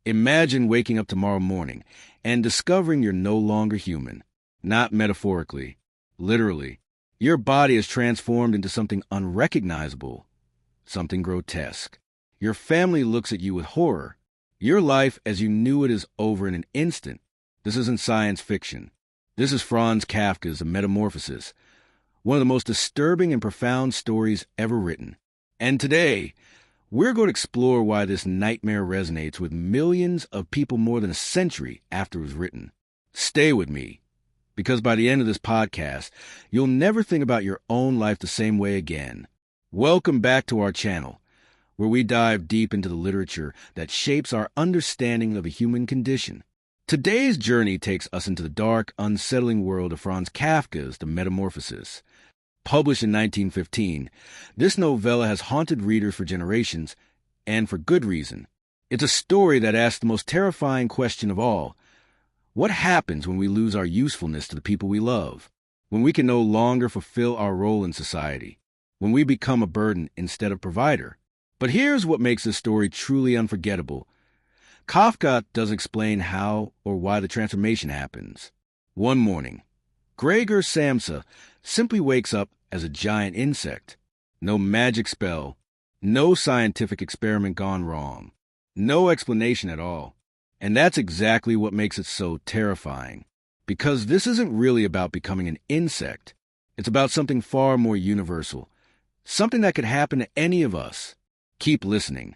Imagine waking up tomorrow morning and discovering you're no longer human. Not metaphorically, literally. Your body is transformed into something unrecognizable, something grotesque. Your family looks at you with horror. Your life as you knew it is over in an instant. This isn't science fiction. This is Franz Kafka's Metamorphosis, one of the most disturbing and profound stories ever written. And today, we're going to explore why this nightmare resonates with millions of people more than a century after it was written. Stay with me, because by the end of this podcast, you'll never think about your own life the same way again. Welcome back to our channel, where we dive deep into the literature that shapes our understanding of the human condition. Today's journey takes us into the dark, unsettling world of Franz Kafka's The Metamorphosis. Published in 1915, this novella has haunted readers for generations, and for good reason. It's a story that asks the most terrifying question of all. What happens when we lose our usefulness to the people we love? When we can no longer fulfill our role in society? When we become a burden instead of provider? But here's what makes this story truly unforgettable. Kafka doesn't explain how or why the transformation happens. One morning, Gregor Samsa simply wakes up as a giant insect. No magic spell, no scientific experiment gone wrong, no explanation at all. And that's exactly what makes it so terrifying. Because this isn't really about becoming an insect. It's about something far more universal. Something that could happen to any of us. Keep listening,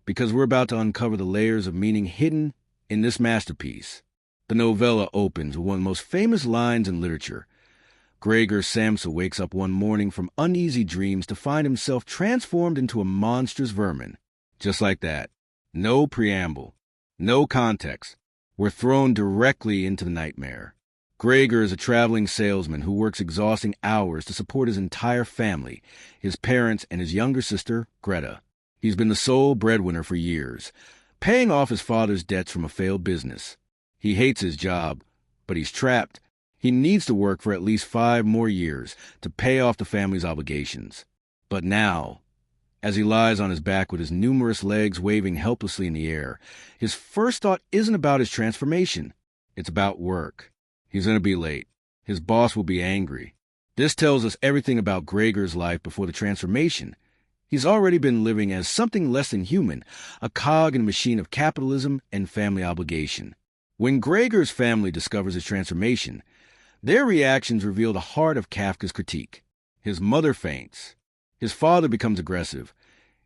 because we're about to uncover the layers of meaning hidden in this masterpiece. The novella opens with one of the most famous lines in literature. Gregor Samsa wakes up one morning from uneasy dreams to find himself transformed into a monstrous vermin. Just like that. No preamble. No context. We're thrown directly into the nightmare. Gregor is a traveling salesman who works exhausting hours to support his entire family, his parents and his younger sister, Greta. He's been the sole breadwinner for years, paying off his father's debts from a failed business. He hates his job, but he's trapped. He needs to work for at least 5 more years to pay off the family's obligations. But now, as he lies on his back with his numerous legs waving helplessly in the air, his first thought isn't about his transformation. It's about work. He's going to be late. His boss will be angry. This tells us everything about Gregor's life before the transformation. He's already been living as something less than human, a cog in a machine of capitalism and family obligation. When Gregor's family discovers his transformation, their reactions reveal the heart of Kafka's critique. His mother faints. His father becomes aggressive,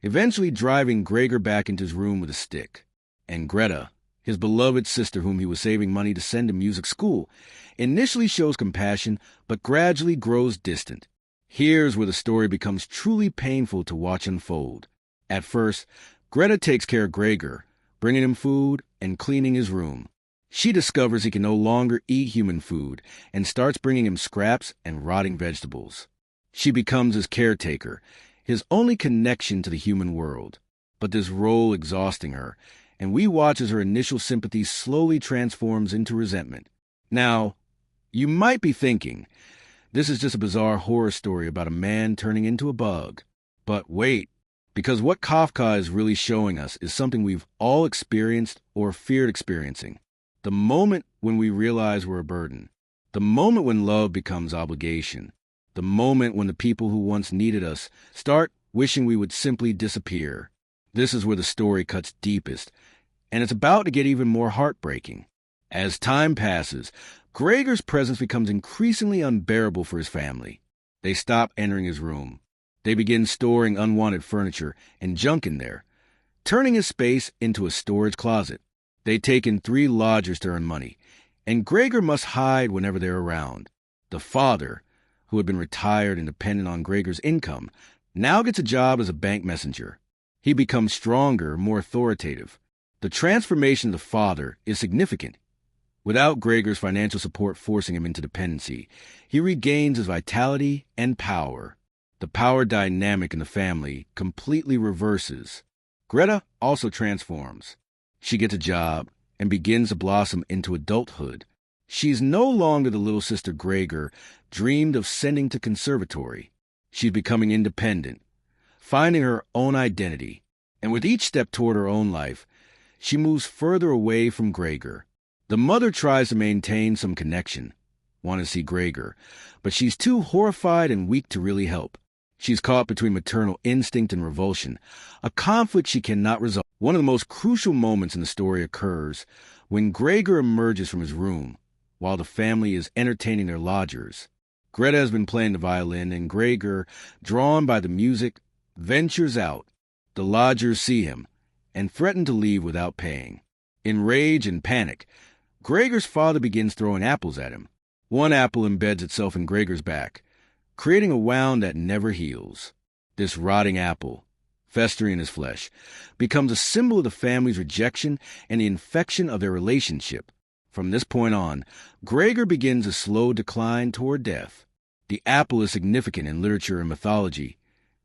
eventually driving Gregor back into his room with a stick. And Greta, his beloved sister whom he was saving money to send to music school, initially shows compassion but gradually grows distant. Here's where the story becomes truly painful to watch unfold. At first, Greta takes care of Gregor, bringing him food and cleaning his room. She discovers he can no longer eat human food and starts bringing him scraps and rotting vegetables. She becomes his caretaker, his only connection to the human world. But this role exhausting her, and we watch as her initial sympathy slowly transforms into resentment. Now, you might be thinking, this is just a bizarre horror story about a man turning into a bug. But wait, because what Kafka is really showing us is something we've all experienced or feared experiencing. The moment when we realize we're a burden. The moment when love becomes obligation. The moment when the people who once needed us start wishing we would simply disappear. This is where the story cuts deepest, and it's about to get even more heartbreaking. As time passes, Gregor's presence becomes increasingly unbearable for his family. They stop entering his room. They begin storing unwanted furniture and junk in there, turning his space into a storage closet. They take in 3 lodgers to earn money, and Gregor must hide whenever they're around. The father, who had been retired and dependent on Gregor's income, now gets a job as a bank messenger. He becomes stronger, more authoritative. The transformation of the father is significant. Without Gregor's financial support forcing him into dependency, he regains his vitality and power. The power dynamic in the family completely reverses. Greta also transforms. She gets a job and begins to blossom into adulthood. She's no longer the little sister Gregor dreamed of sending to conservatory. She's becoming independent, finding her own identity. And with each step toward her own life, She moves further away from Gregor. The mother tries to maintain some connection, want to see Gregor, but she's too horrified and weak to really help. She's caught between maternal instinct and revulsion, a conflict she cannot resolve. One of the most crucial moments in the story occurs when Gregor emerges from his room while the family is entertaining their lodgers. Greta has been playing the violin, and Gregor, drawn by the music, ventures out. The lodgers see him and threaten to leave without paying. In rage and panic, Gregor's father begins throwing apples at him. One apple embeds itself in Gregor's back, creating a wound that never heals. This rotting apple, festering in his flesh, becomes a symbol of the family's rejection and the infection of their relationship. From this point on, Gregor begins a slow decline toward death. The apple is significant in literature and mythology.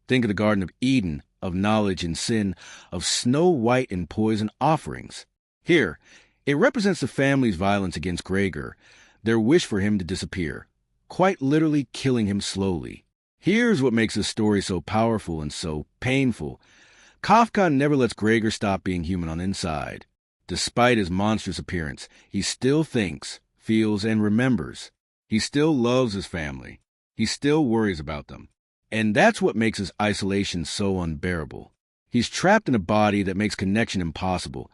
Think of the Garden of Eden, of knowledge and sin, of Snow White and poison offerings. Here, it represents the family's violence against Gregor, their wish for him to disappear, quite literally killing him slowly. Here's what makes this story so powerful and so painful. Kafka never lets Gregor stop being human on the inside. Despite his monstrous appearance, he still thinks, feels, and remembers. He still loves his family. He still worries about them. And that's what makes his isolation so unbearable. He's trapped in a body that makes connection impossible,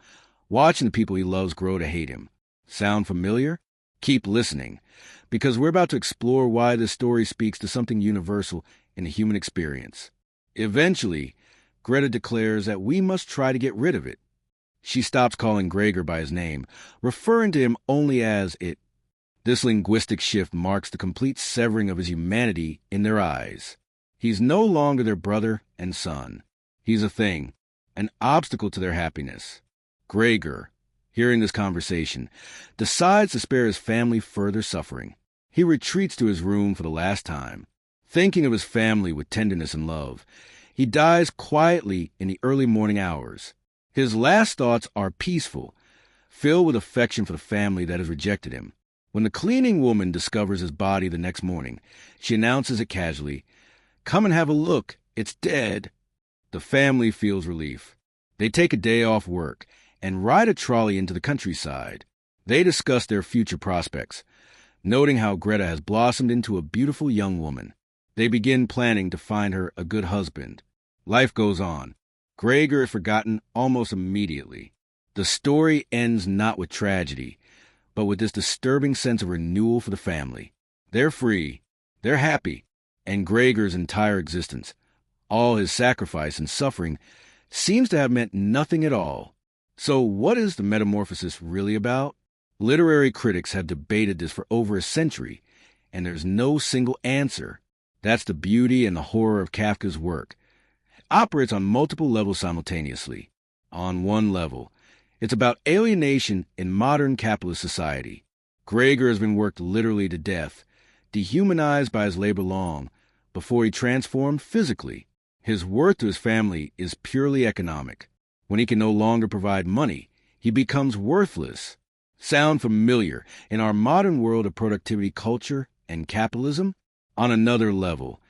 watching the people he loves grow to hate him. Sound familiar? Keep listening, because we're about to explore why this story speaks to something universal in the human experience. Eventually, Greta declares that we must try to get rid of it. She stops calling Gregor by his name, referring to him only as it. This linguistic shift marks the complete severing of his humanity in their eyes. He's no longer their brother and son. He's a thing, an obstacle to their happiness. Gregor, hearing this conversation, decides to spare his family further suffering. He retreats to his room for the last time, thinking of his family with tenderness and love. He dies quietly in the early morning hours. His last thoughts are peaceful, filled with affection for the family that has rejected him. When the cleaning woman discovers his body the next morning, she announces it casually, "Come and have a look, it's dead." The family feels relief. They take a day off work and ride a trolley into the countryside. They discuss their future prospects, noting how Greta has blossomed into a beautiful young woman. They begin planning to find her a good husband. Life goes on. Gregor is forgotten almost immediately. The story ends not with tragedy, but with this disturbing sense of renewal for the family. They're free, they're happy, and Gregor's entire existence, all his sacrifice and suffering, seems to have meant nothing at all. So what is the Metamorphosis really about? Literary critics have debated this for over a century, and there's no single answer. That's the beauty and the horror of Kafka's work. It operates on multiple levels simultaneously. On one level, it's about alienation in modern capitalist society. Gregor has been worked literally to death, dehumanized by his labor long, before he transformed physically. His worth to his family is purely economic. When he can no longer provide money, he becomes worthless. Sound familiar in our modern world of productivity culture and capitalism? On another level,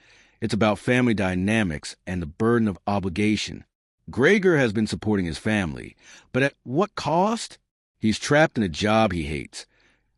it's about family dynamics and the burden of obligation. Gregor has been supporting his family, but at what cost? He's trapped in a job he hates,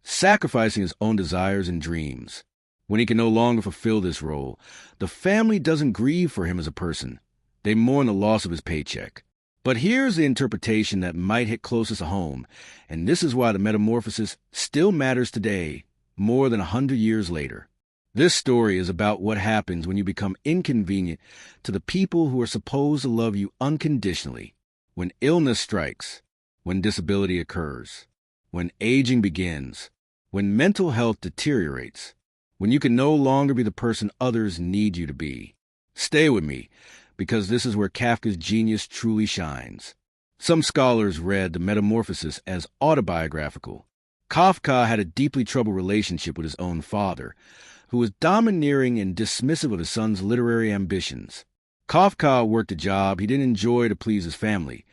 sacrificing his own desires and dreams. When he can no longer fulfill this role, the family doesn't grieve for him as a person. They mourn the loss of his paycheck. But here's the interpretation that might hit closest to home, and this is why the Metamorphosis still matters today, more than 100 years later. This story is about what happens when you become inconvenient to the people who are supposed to love you unconditionally, when illness strikes, when disability occurs, when aging begins, when mental health deteriorates, when you can no longer be the person others need you to be. Stay with me, because this is where Kafka's genius truly shines. Some scholars read the Metamorphosis as autobiographical. Kafka had a deeply troubled relationship with his own father, who was domineering and dismissive of his son's literary ambitions. Kafka worked a job he didn't enjoy to please his family,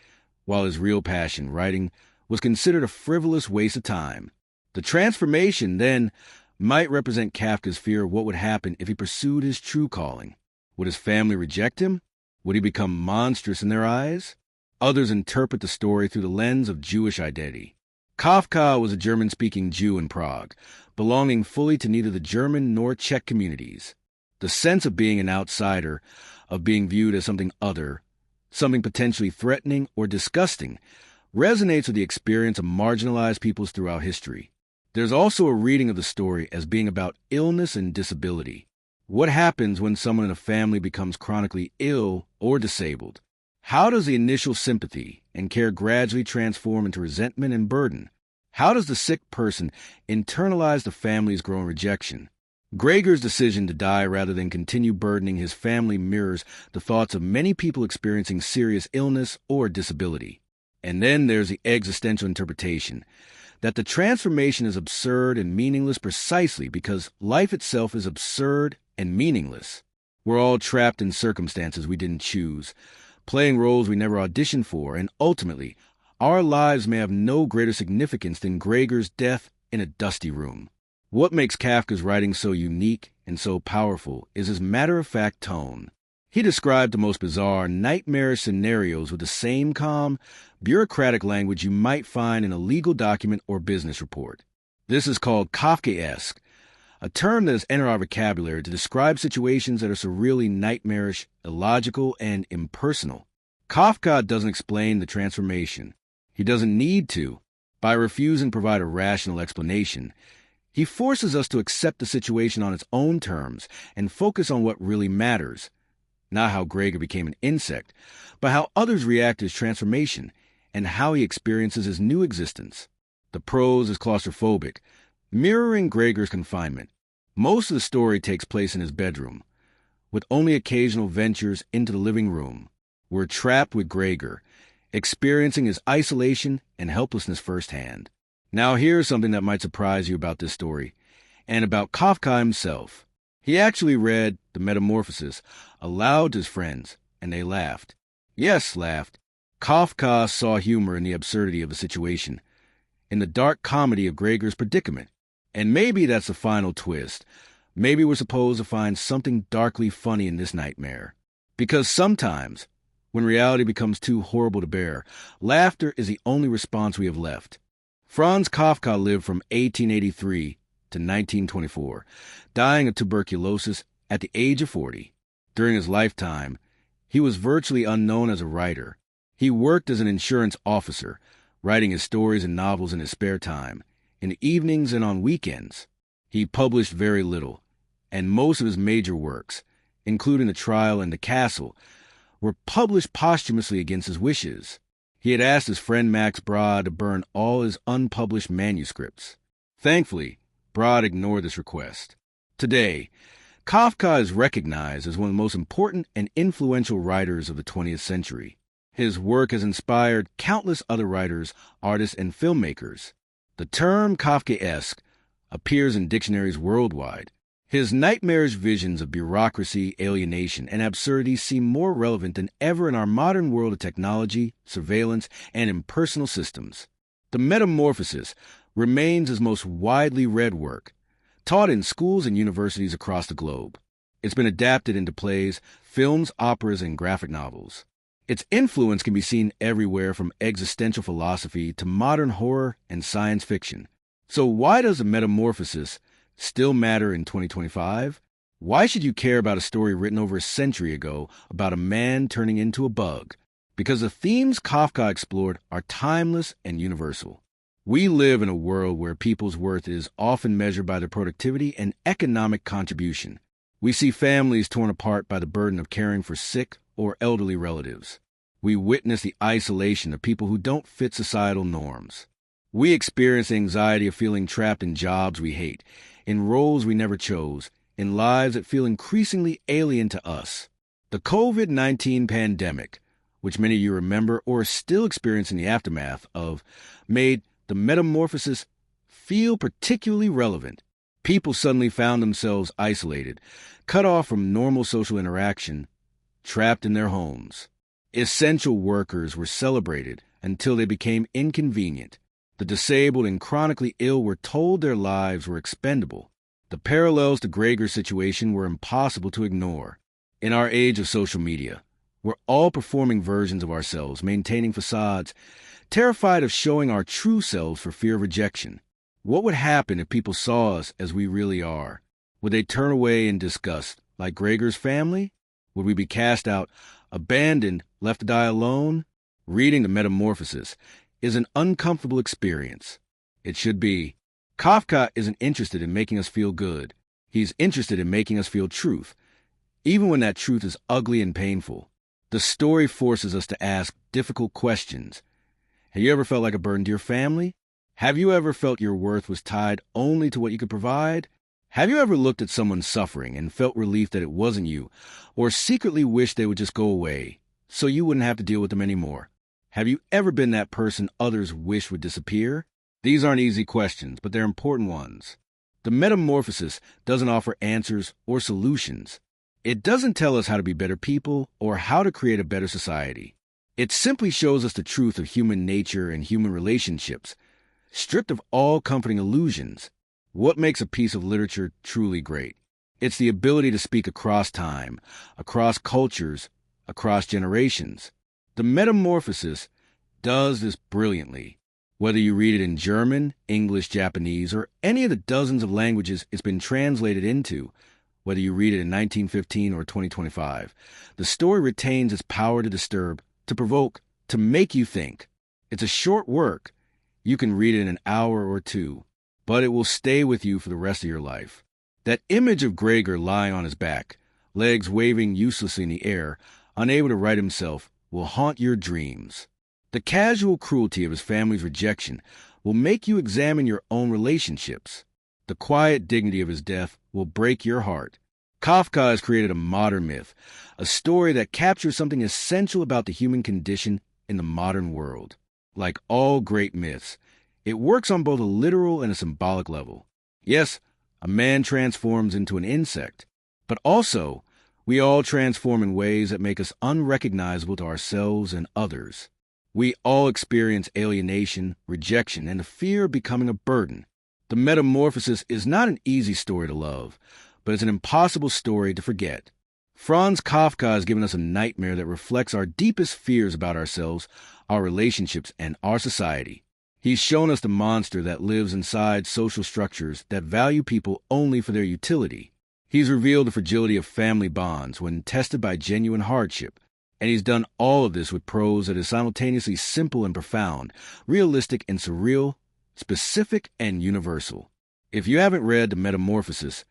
while his real passion, writing, was considered a frivolous waste of time. The transformation, then, might represent Kafka's fear of what would happen if he pursued his true calling. Would his family reject him? Would he become monstrous in their eyes? Others interpret the story through the lens of Jewish identity. Kafka was a German-speaking Jew in Prague, belonging fully to neither the German nor Czech communities. The sense of being an outsider, of being viewed as something other, something potentially threatening or disgusting, resonates with the experience of marginalized peoples throughout history. There's also a reading of the story as being about illness and disability. What happens when someone in a family becomes chronically ill or disabled? How does the initial sympathy and care gradually transform into resentment and burden? How does the sick person internalize the family's growing rejection? Gregor's decision to die rather than continue burdening his family mirrors the thoughts of many people experiencing serious illness or disability. And then there's the existential interpretation that the transformation is absurd and meaningless precisely because life itself is absurd and meaningless. We're all trapped in circumstances we didn't choose, playing roles we never auditioned for, and ultimately, our lives may have no greater significance than Gregor's death in a dusty room. What makes Kafka's writing so unique and so powerful is his matter-of-fact tone. He described the most bizarre, nightmarish scenarios with the same calm, bureaucratic language you might find in a legal document or business report. This is called Kafkaesque, a term that has entered our vocabulary to describe situations that are surreally nightmarish, illogical, and impersonal. Kafka doesn't explain the transformation. He doesn't need to. By refusing to provide a rational explanation, he forces us to accept the situation on its own terms and focus on what really matters. Not how Gregor became an insect, but how others react to his transformation and how he experiences his new existence. The prose is claustrophobic, mirroring Gregor's confinement. Most of the story takes place in his bedroom, with only occasional ventures into the living room. We're trapped with Gregor, experiencing his isolation and helplessness firsthand. Now here's something that might surprise you about this story, and about Kafka himself. He actually read the Metamorphosis aloud to his friends, and they laughed. Yes, laughed. Kafka saw humor in the absurdity of the situation, in the dark comedy of Gregor's predicament. And maybe that's the final twist. Maybe we're supposed to find something darkly funny in this nightmare. Because sometimes, when reality becomes too horrible to bear, laughter is the only response we have left. Franz Kafka lived from 1883 to 1924, dying of tuberculosis at the age of 40. During his lifetime, he was virtually unknown as a writer. He worked as an insurance officer, writing his stories and novels in his spare time, in the evenings and on weekends. He published very little, and most of his major works, including The Trial and The Castle, were published posthumously against his wishes. He had asked his friend Max Brod to burn all his unpublished manuscripts. Thankfully, Brod ignored this request. Today, Kafka is recognized as one of the most important and influential writers of the 20th century. His work has inspired countless other writers, artists, and filmmakers. The term Kafkaesque appears in dictionaries worldwide. His nightmarish visions of bureaucracy, alienation, and absurdity seem more relevant than ever in our modern world of technology, surveillance, and impersonal systems. The Metamorphosis remains his most widely read work, taught in schools and universities across the globe. It's been adapted into plays, films, operas, and graphic novels. Its influence can be seen everywhere from existential philosophy to modern horror and science fiction. So why does the Metamorphosis still matter in 2025? Why should you care about a story written over a century ago about a man turning into a bug? Because the themes Kafka explored are timeless and universal. We live in a world where people's worth is often measured by their productivity and economic contribution. We see families torn apart by the burden of caring for sick or elderly relatives. We witness the isolation of people who don't fit societal norms. We experience the anxiety of feeling trapped in jobs we hate, in roles we never chose, in lives that feel increasingly alien to us. The COVID-19 pandemic, which many of you remember or are still experiencing the aftermath of, made the Metamorphosis feel particularly relevant. People suddenly found themselves isolated, cut off from normal social interaction, trapped in their homes. Essential workers were celebrated until they became inconvenient. The disabled and chronically ill were told their lives were expendable. The parallels to Gregor's situation were impossible to ignore. In our age of social media, We're all performing versions of ourselves, maintaining facades, terrified of showing our true selves for fear of rejection. What would happen if people saw us as we really are? Would they turn away in disgust, like Gregor's family? Would we be cast out, abandoned, left to die alone? Reading the Metamorphosis is an uncomfortable experience. It should be. Kafka isn't interested in making us feel good. He's interested in making us feel truth, even when that truth is ugly and painful. The story forces us to ask difficult questions. Have you ever felt like a burden to your family? Have you ever felt your worth was tied only to what you could provide? Have you ever looked at someone suffering and felt relief that it wasn't you, or secretly wished they would just go away so you wouldn't have to deal with them anymore? Have you ever been that person others wish would disappear? These aren't easy questions, but they're important ones. The Metamorphosis doesn't offer answers or solutions. It doesn't tell us how to be better people or how to create a better society. It simply shows us the truth of human nature and human relationships, stripped of all comforting illusions. What makes a piece of literature truly great? It's the ability to speak across time, across cultures, across generations. The Metamorphosis does this brilliantly. Whether you read it in German, English, Japanese, or any of the dozens of languages it's been translated into, whether you read it in 1915 or 2025, the story retains its power to disturb, to provoke, to make you think. It's a short work. You can read it in an hour or two, but it will stay with you for the rest of your life. That image of Gregor lying on his back, legs waving uselessly in the air, unable to right himself, will haunt your dreams. The casual cruelty of his family's rejection will make you examine your own relationships. The quiet dignity of his death will break your heart. Kafka has created a modern myth, a story that captures something essential about the human condition in the modern world. Like all great myths, it works on both a literal and a symbolic level. Yes, a man transforms into an insect, but also we all transform in ways that make us unrecognizable to ourselves and others. We all experience alienation, rejection, and the fear of becoming a burden. The Metamorphosis is not an easy story to love, but it's an impossible story to forget. Franz Kafka has given us a nightmare that reflects our deepest fears about ourselves, our relationships, and our society. He's shown us the monster that lives inside social structures that value people only for their utility. He's revealed the fragility of family bonds when tested by genuine hardship. And he's done all of this with prose that is simultaneously simple and profound, realistic and surreal, specific and universal. If you haven't read The Metamorphosis,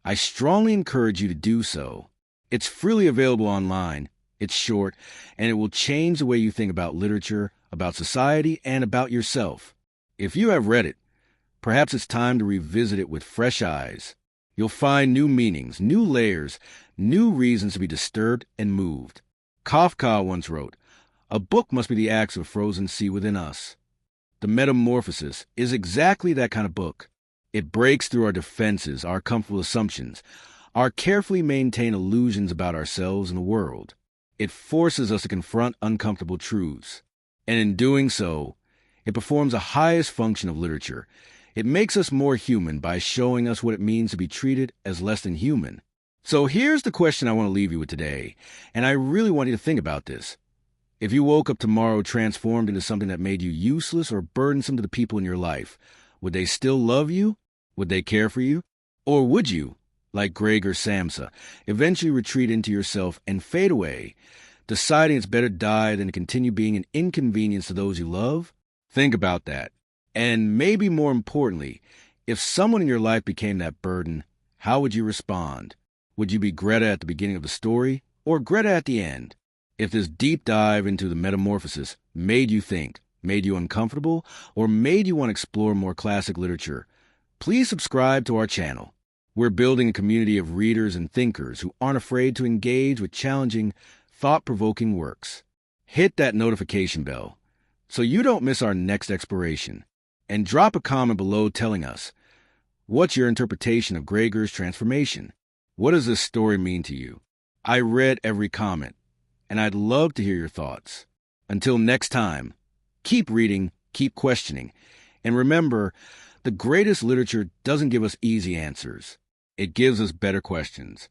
I strongly encourage you to do so. It's freely available online, it's short, and it will change the way you think about literature, about society, and about yourself. If you have read it, perhaps it's time to revisit it with fresh eyes. You'll find new meanings, new layers, new reasons to be disturbed and moved. Kafka once wrote, "A book must be the acts of a frozen sea within us." The Metamorphosis is exactly that kind of book. It breaks through our defenses, our comfortable assumptions, our carefully maintained illusions about ourselves and the world. It forces us to confront uncomfortable truths. And in doing so, it performs the highest function of literature. It makes us more human by showing us what it means to be treated as less than human. So here's the question I want to leave you with today, and I really want you to think about this. If you woke up tomorrow transformed into something that made you useless or burdensome to the people in your life, would they still love you? Would they care for you? Or would you, like Gregor Samsa, eventually retreat into yourself and fade away, deciding it's better to die than to continue being an inconvenience to those you love? Think about that. And maybe more importantly, if someone in your life became that burden, how would you respond? Would you be Greta at the beginning of the story, or Greta at the end? If this deep dive into the Metamorphosis made you think, made you uncomfortable, or made you want to explore more classic literature, please subscribe to our channel. We're building a community of readers and thinkers who aren't afraid to engage with challenging, thought-provoking works. Hit that notification bell so you don't miss our next exploration, and drop a comment below telling us, what's your interpretation of Gregor's transformation? What does this story mean to you? I read every comment, and I'd love to hear your thoughts. Until next time, keep reading, keep questioning, and remember, the greatest literature doesn't give us easy answers. It gives us better questions.